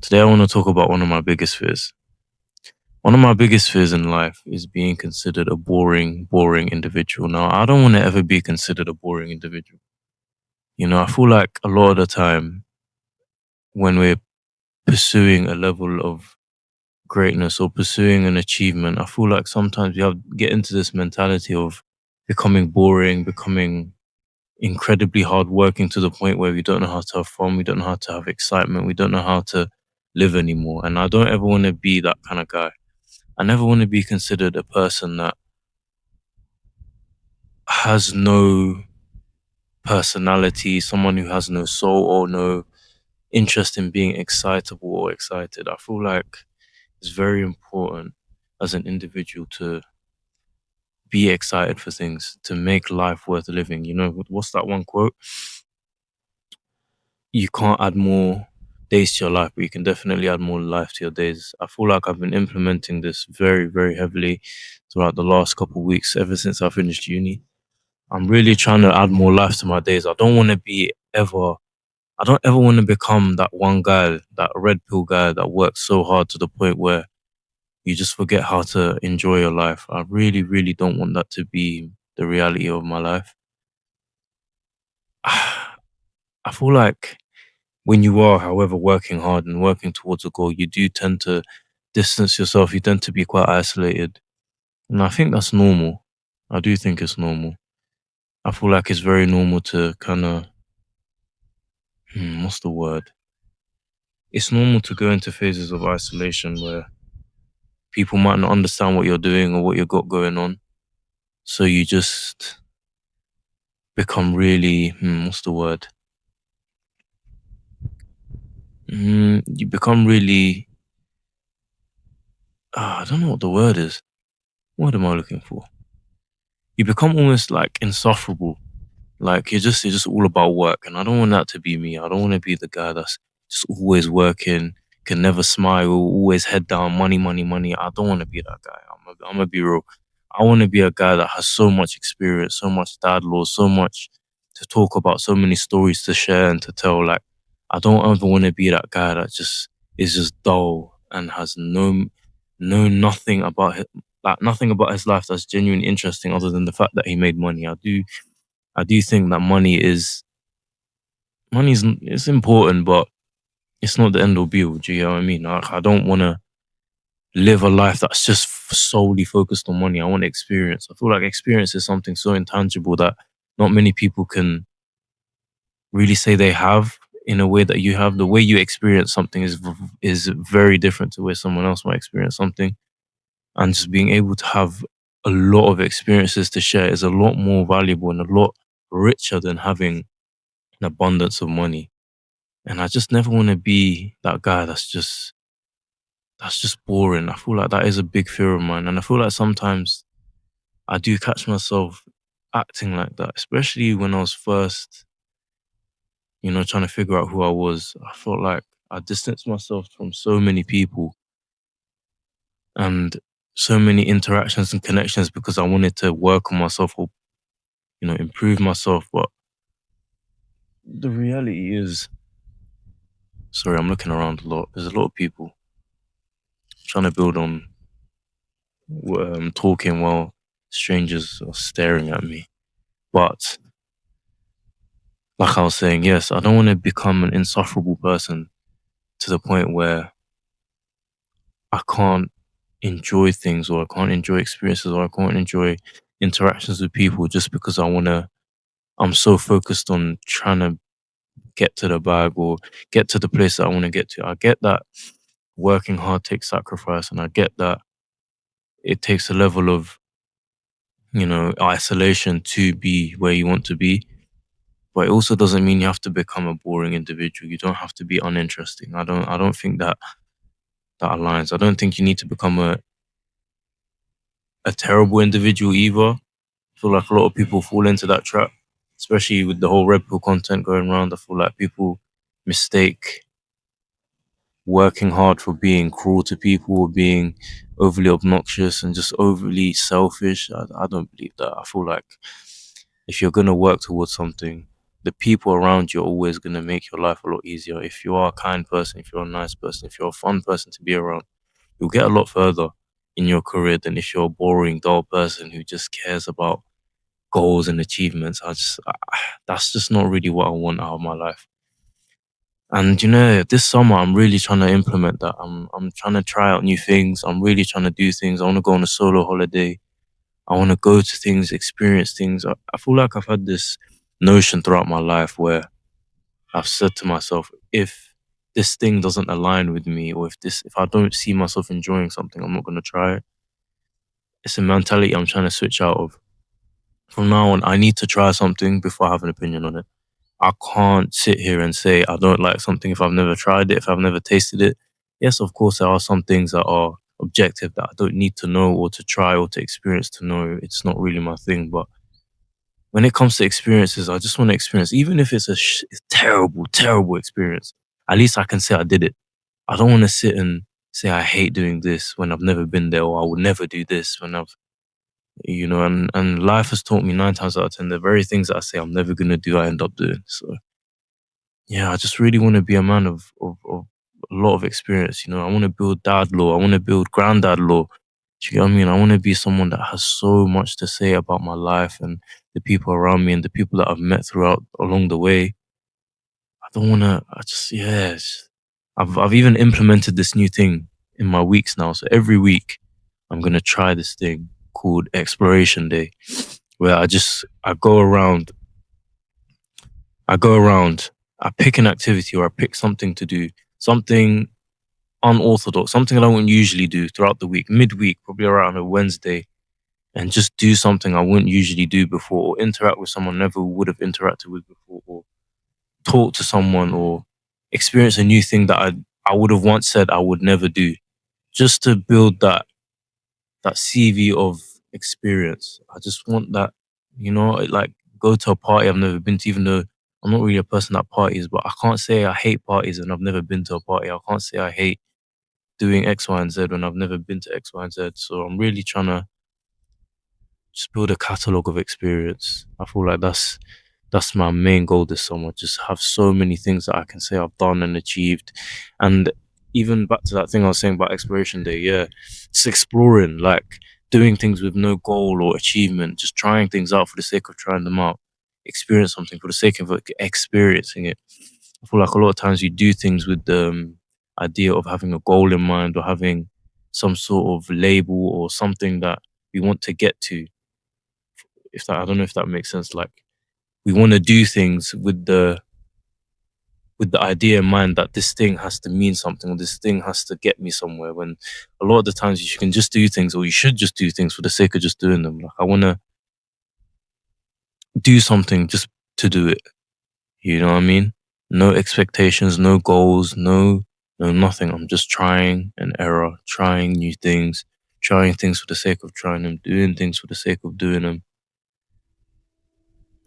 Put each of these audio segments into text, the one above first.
Today, I want to talk about one of my biggest fears. One of my biggest fears in life is being considered a boring individual. Now, I don't want to ever be considered a boring individual. I feel like a lot of the time when we're pursuing a level of greatness or pursuing an achievement, I feel like sometimes we have get into this mentality of becoming boring, becoming incredibly hardworking to the point where we don't know how to have fun, we don't know how to have excitement, we don't know how to live anymore. And I don't ever want to be that kind of guy. I never want to be considered a person that has no personality, someone who has no soul or no interest in being excitable or excited. I feel like it's very important as an individual to be excited for things, to make life worth living. What's that one quote? You can't add more days to your life, but you can definitely add more life to your days. I feel like I've been implementing this very, very heavily throughout the last couple of weeks, ever since I finished uni. I'm really trying to add more life to my days. I don't ever want to become that one guy, that red pill guy that works so hard to the point where you just forget how to enjoy your life. I really, really don't want that to be the reality of my life. I feel like when you are, however, working hard and working towards a goal, you do tend to distance yourself. You tend to be quite isolated. And I think that's normal. I do think it's normal. I feel like it's very normal to kind of, what's the word? It's normal to go into phases of isolation where people might not understand what you're doing or what you've got going on. So you just become really, what's the word? You become really, I don't know what the word is. What am I looking for? You become almost like insufferable. Like you're just all about work, and I don't want that to be me. I don't want to be the guy that's just always working, can never smile, always head down, money, money, money. I don't want to be that guy. I'm gonna be real. I want to be a guy that has so much experience, so much dad law, so much to talk about, so many stories to share and to tell. Like I don't ever want to be that guy that just is just dull and has nothing about nothing about his life that's genuinely interesting other than the fact that he made money. I do think that money's it's important, but it's not the end all be all. Do you know what I mean? Like, I don't want to live a life that's just solely focused on money. I want experience. I feel like experience is something so intangible that not many people can really say they have in a way that you have. The way you experience something is very different to where someone else might experience something, and just being able to have a lot of experiences to share is a lot more valuable and a lot richer than having an abundance of money. And I just never want to be that guy that's just boring. I feel like that is a big fear of mine. And I feel like sometimes I do catch myself acting like that, especially when I was first, trying to figure out who I was. I felt like I distanced myself from so many people and so many interactions and connections because I wanted to work on myself or, improve myself. But the reality is, sorry, I'm looking around a lot. There's a lot of people trying to build on talking while strangers are staring at me. But like I was saying, yes, I don't want to become an insufferable person to the point where I can't enjoy things or I can't enjoy experiences or I can't enjoy interactions with people just because I'm so focused on trying to get to the bag or get to the place that I want to get to. I get that working hard takes sacrifice and I get that it takes a level of, isolation to be where you want to be. But it also doesn't mean you have to become a boring individual. You don't have to be uninteresting. I don't think that aligns. I don't think you need to become a terrible individual either. I feel like a lot of people fall into that trap, especially with the whole Red Pill content going around. I feel like people mistake working hard for being cruel to people or being overly obnoxious and just overly selfish. I don't believe that. I feel like if you're gonna work towards something, the people around you are always going to make your life a lot easier. If you are a kind person, if you're a nice person, if you're a fun person to be around, you'll get a lot further in your career than if you're a boring, dull person who just cares about goals and achievements. That's just not really what I want out of my life. And this summer I'm really trying to implement that. I'm trying to try out new things. I'm really trying to do things. I want to go on a solo holiday. I want to go to things, experience things. I feel like I've had this notion throughout my life where I've said to myself, if this thing doesn't align with me, or if I don't see myself enjoying something, I'm not gonna try it. It's a mentality I'm trying to switch out of. From now on, I need to try something before I have an opinion on it. I can't sit here and say I don't like something if I've never tried it, if I've never tasted it. Yes, of course, there are some things that are objective that I don't need to know or to try or to experience to know it's not really my thing. But when it comes to experiences, I just want to experience, even if it's a terrible, terrible experience. At least I can say I did it. I don't want to sit and say I hate doing this when I've never been there, or I would never do this when and life has taught me 9 times out of 10, the very things that I say I'm never gonna do, I end up doing. So yeah, I just really want to be a man of a lot of experience. I want to build dad law. I want to build granddad law. Do you get what I mean? I want to be someone that has so much to say about my life and the people around me and the people that I've met throughout along the way. I don't want to. I just yes. I've even implemented this new thing in my weeks now. So every week, I'm gonna try this thing called Exploration Day, where I go around. I go around. I pick an activity or I pick something to do, something unorthodox, something I wouldn't usually do throughout the week, midweek, probably around a Wednesday, and just do something I wouldn't usually do before, or interact with someone I never would have interacted with before, or talk to someone, or experience a new thing that I would have once said I would never do, just to build that CV of experience. I just want that, like go to a party I've never been to, even though I'm not really a person that parties, but I can't say I hate parties and I've never been to a party. I can't say I hate doing X, Y, and Z when I've never been to X, Y, and Z. So I'm really trying to just build a catalogue of experience. I feel like that's my main goal this summer. Just have so many things that I can say I've done and achieved. And even back to that thing I was saying about Exploration Day, yeah, just exploring, like doing things with no goal or achievement, just trying things out for the sake of trying them out, experience something for the sake of experiencing it. I feel like a lot of times you do things with the idea of having a goal in mind or having some sort of label or something that we want to get to. If that, I don't know if that makes sense. Like we want to do things with the idea in mind that this thing has to mean something or this thing has to get me somewhere, when a lot of the times you can just do things or you should just do things for the sake of just doing them. Like I want to do something just to do it. You know what I mean? No expectations, no goals, no nothing. I'm just trying an error, trying new things, trying things for the sake of trying them, doing things for the sake of doing them.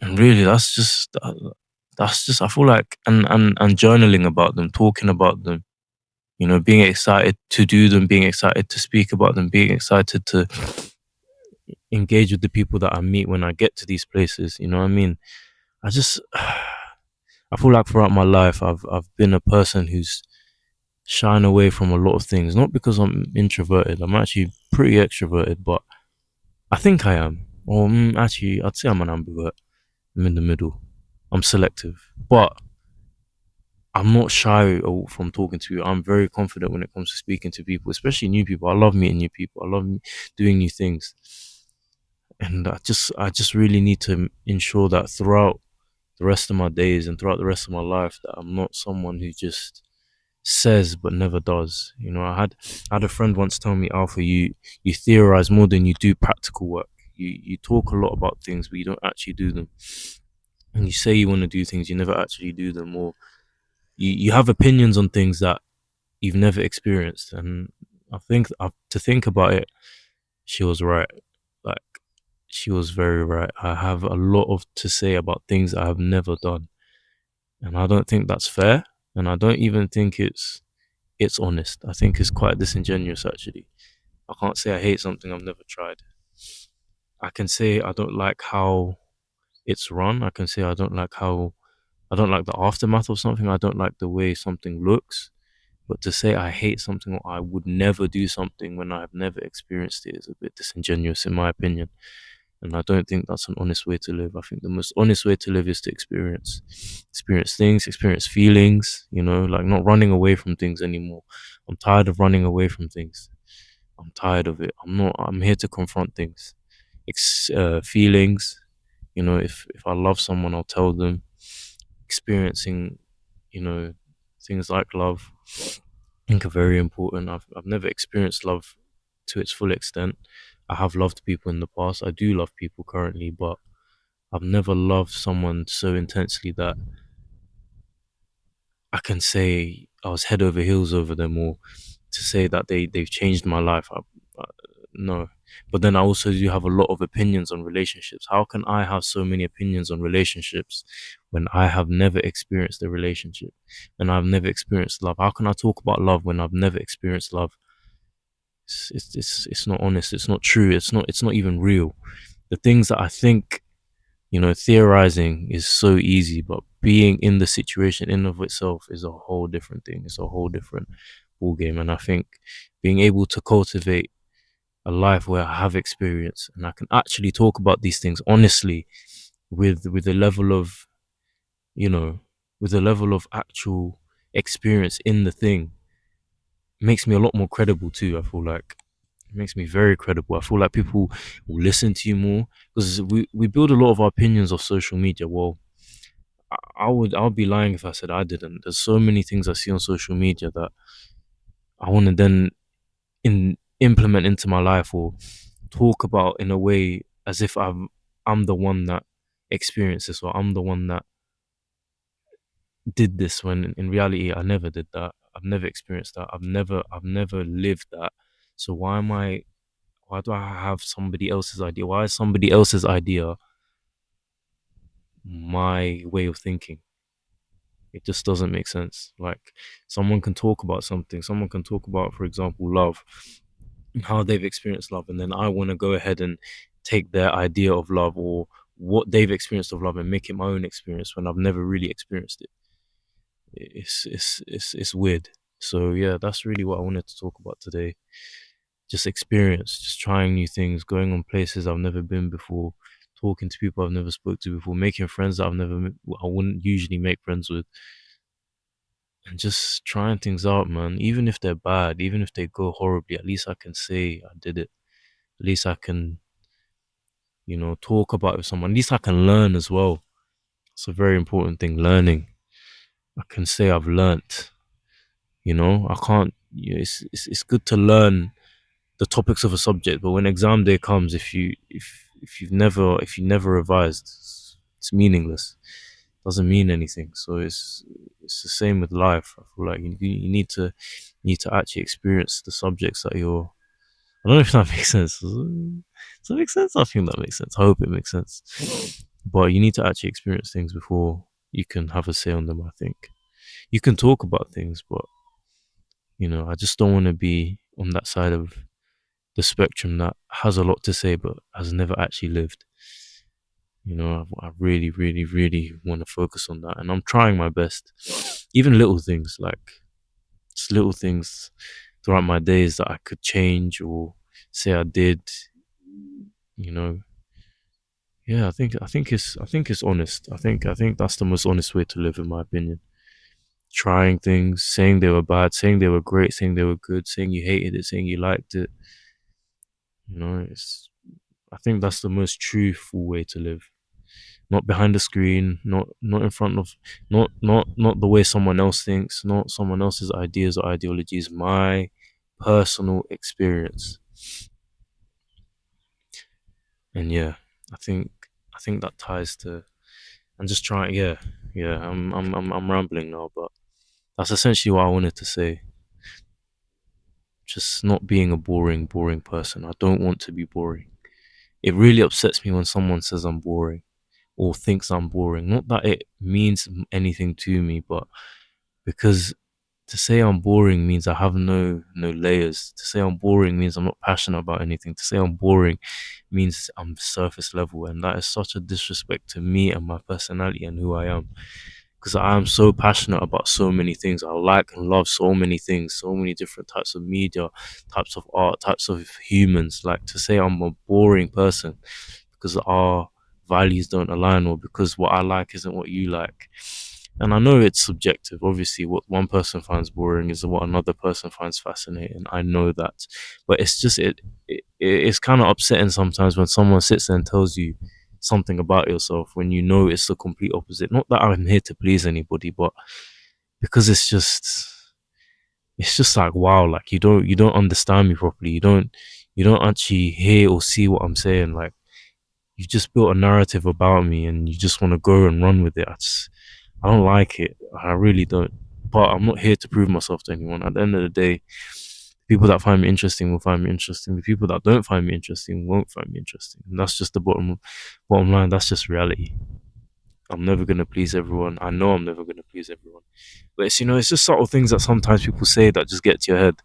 And really, that's just. I feel like and journaling about them, talking about them, being excited to do them, being excited to speak about them, being excited to engage with the people that I meet when I get to these places. You know what I mean? I just, I feel like throughout my life, I've been a person who's shying away from a lot of things. Not because I'm introverted. I'm actually pretty extroverted, but I think I am. Or actually, I'd say I'm an ambivert. I'm in the middle. I'm selective, but I'm not shy from talking to you. I'm very confident when it comes to speaking to people, especially new people. I love meeting new people. I love doing new things, and I just really need to ensure that throughout the rest of my days and throughout the rest of my life, that I'm not someone who just says but never does. I had a friend once tell me, Alpha, you theorize more than you do practical work. You talk a lot about things, but you don't actually do them. And you say you want to do things, you never actually do them, or you have opinions on things that you've never experienced. And I think to think about it, she was right. Like she was very right. I have a lot of to say about things I have never done, and I don't think that's fair. And I don't even think it's honest. I think it's quite disingenuous actually. I can't say I hate something I've never tried. I can say I don't like how it's run. I can say I don't like how I don't like the aftermath of something. I don't like the way something looks. But to say I hate something or I would never do something when I've never experienced it is a bit disingenuous, in my opinion. And I don't think that's an honest way to live. I think the most honest way to live is to experience things, experience feelings, like not running away from things anymore. I'm tired of running away from things. I'm tired of it. I'm here to confront things, feelings. If I love someone, I'll tell them. Experiencing, you know, things like love, I think are very important. I've never experienced love to its full extent. I have loved people in the past. I do love people currently, but I've never loved someone so intensely that I can say I was head over heels over them, or to say that they've changed my life. No. But then I also do have a lot of opinions on relationships. How can I have so many opinions on relationships when I have never experienced a relationship and I've never experienced love? How can I talk about love when I've never experienced love? It's not honest. It's not true. It's not even real. The things that I think, theorizing is so easy, but being in the situation in of itself is a whole different thing. It's a whole different ball game. And I think being able to cultivate a life where I have experience and I can actually talk about these things honestly with a level of, you know, with a level of actual experience in the thing makes me a lot more credible too. I feel like it makes me very credible. I feel like people will listen to you more because we build a lot of our opinions off social media. Well, I would be lying if I said I didn't. There's so many things I see on social media that I want to then implement into my life or talk about in a way as if I'm the one that experienced this or I'm the one that did this when in reality I never did that. I've never experienced that. I've never lived that. So why do I have somebody else's idea? Why is somebody else's idea my way of thinking? It just doesn't make sense. Like someone can talk about something, someone can talk about, for example, love and how they've experienced love, and then I want to go ahead and take their idea of love or what they've experienced of love and make it my own experience when I've never really experienced it. It's weird. So yeah, that's really what I wanted to talk about today. Just experience, just trying new things, going on places I've never been before, talking to people I've never spoke to before, making friends that I wouldn't usually make friends with, and just trying things out, man. Even if they're bad, even if they go horribly, at least I can say I did it. At least I can, talk about it with someone. At least I can learn as well. It's a very important thing, learning. I can say I've learnt. I can't. It's good to learn the topics of a subject, but when exam day comes, if you never revised, it's meaningless. It doesn't mean anything. So it's the same with life. I feel like you need to actually experience the subjects that you're. I don't know if that makes sense. Does that make sense? I think that makes sense. I hope it makes sense. But you need to actually experience things before you can have a say on them. I think you can talk about things, but I just don't want to be on that side of the spectrum that has a lot to say but has never actually lived. I really, really, really want to focus on that, and I'm trying my best. Even little things like just little things throughout my days that I could change or say I did. You know, yeah. I think it's honest. I think that's the most honest way to live, in my opinion. Trying things, saying they were bad, saying they were great, saying they were good, saying you hated it, saying you liked it. It's. I think that's the most truthful way to live. Not behind the screen, not in front of, not the way someone else thinks, not someone else's ideas or ideologies. My personal experience, and yeah, I think I think that ties to. I'm just trying. Yeah, yeah. I'm rambling now, but that's essentially what I wanted to say. Just not being a boring person. I don't want to be boring. It really upsets me when someone says I'm boring or thinks I'm boring. Not that it means anything to me, but because to say I'm boring means I have no layers. To say I'm boring means I'm not passionate about anything. To say I'm boring means I'm surface level, and that is such a disrespect to me and my personality and who I am. because I am so passionate about so many things. I like and love so many things, so many different types of media, types of art, types of humans. Like, to say I'm a boring person because our values don't align, or because what I like isn't what you like. And I know it's subjective. Obviously, what one person finds boring is what another person finds fascinating. I know that, but it's just it's kind of upsetting sometimes when someone sits there and tells you something about yourself when you know it's the complete opposite. Not that I'm here to please anybody, but because it's just like, wow, like you don't understand me properly. You don't actually hear or see what I'm saying. Like, you've just built a narrative about me and you just want to go and run with it. I don't like it. I really don't. But I'm not here to prove myself to anyone. At the end of the day, people that find me interesting will find me interesting. The people that don't find me interesting won't find me interesting. And that's just the bottom line. That's just reality. I'm never gonna please everyone. I know I'm never gonna please everyone. But it's just subtle things that sometimes people say that just get to your head.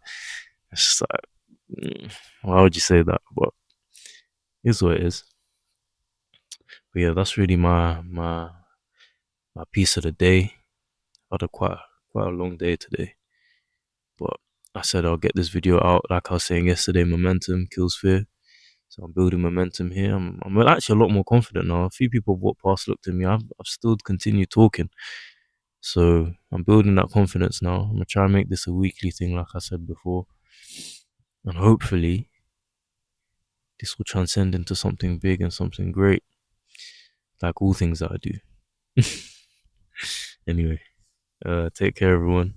It's just like, why would you say that? But it's what it is. But yeah, that's really my piece of the day. I had quite a long day today. But I said I'll get this video out. Like I was saying yesterday, momentum kills fear. So I'm building momentum here. I'm actually a lot more confident now. A few people walked past, looked at me. I've still continued talking. So I'm building that confidence now. I'm gonna try and make this a weekly thing, like I said before, and hopefully this will transcend into something big and something great, like all things that I do. Anyway, take care, everyone.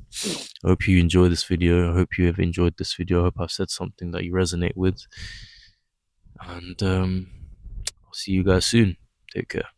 I hope you enjoy this video. I hope you have enjoyed this video. I hope I've said something that you resonate with. And I'll see you guys soon. Take care.